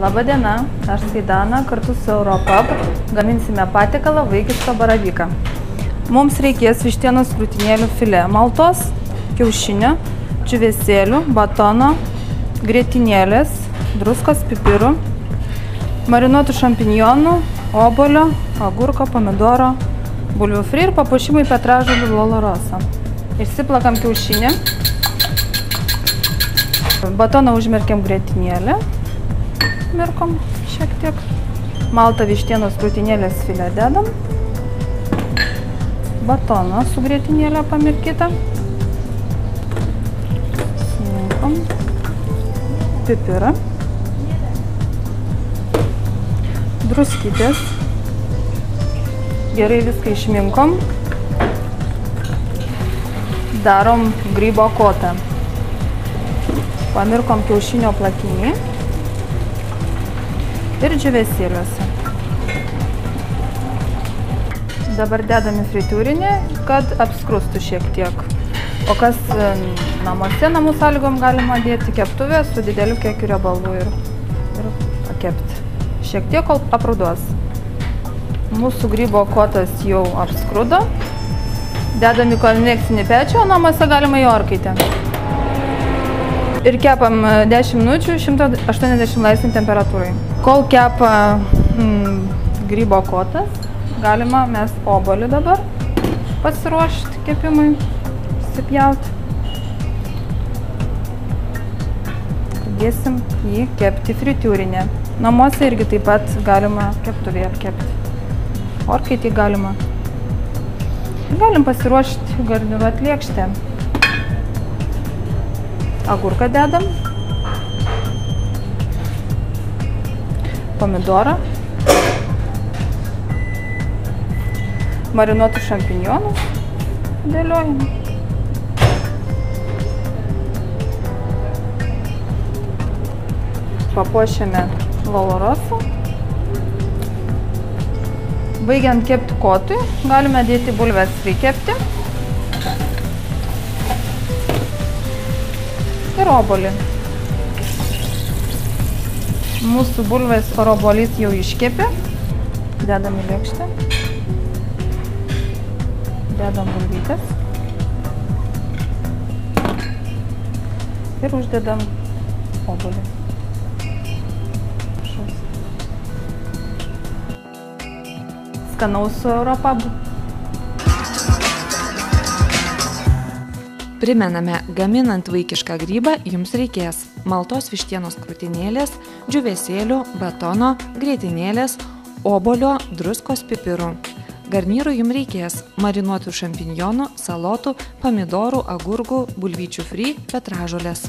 Labadiena, aš Saidana, kartu su Europub gaminsime patiekalą vaikišką baravyką. Mums reikės vištienos krūtinėlių filė maltos, kiaušinio, džiūvėsėlių, batono, grietinėlės, druskos, pipirų, marinuotų šampinjonų, obuolio, agurko, pomidoro, bulvių fri ir papuošimui petražolių lolorosa. Išsiplakam kiaušinį, batoną užmerkiam grietinėlę, mirkom šiek tiek, maltą vištienos krūtinėlės filė dedam, batoną su grietinėlė pamirkytą, sminkom, pipirą, druskytės, gerai viską išminkom, darom grybo kotą, pamirkom kiaušinio plakinį ir džiūvėsėliuose. Dabar dedame fritiūrinį, kad apskrustų šiek tiek. O kas namuose, namų sąlygom galima dėti keptuvę su dideliu kiekiu riebalų ir pakepti. Šiek tiek, kol aprudos. Mūsų grybo kotas jau apskrudo. Dedam į konvekcinį pečių, o namuose galima į orkaitę. Ir kepam 10 minučių 180 laipsnių temperatūrai. Kol kepa grybo kotas, galima mes obuolį dabar pasiruošti kepimui, susipjauti. Dėsim jį kepti fritiūrinę. Namuose irgi taip pat galima keptuvėje kepti. Orkaitį galima. Galim pasiruošti garniruoti lėkštę. Agurką dedam, pomidorą, marinuotų šampinjonų dėliojam, papuošiame lolorosą. Baigiant kepti kotui, galime dėti bulves prikepti ir obuolį. Mūsų bulvės ir obuolys jau iškepė. Dedam į lėkštę. Dedam bulvytes. Ir uždedam obuolį. Skanaus su Europub. Primename, gaminant vaikišką grybą jums reikės maltos vištienos krūtinėlės, džiūvėsėlių, batono, grietinėlės, obuolio, druskos, pipirų. Garnyrų jums reikės marinuotų šampinjonų, salotų, pomidorų, agurkų, bulvyčių fri, petražolės.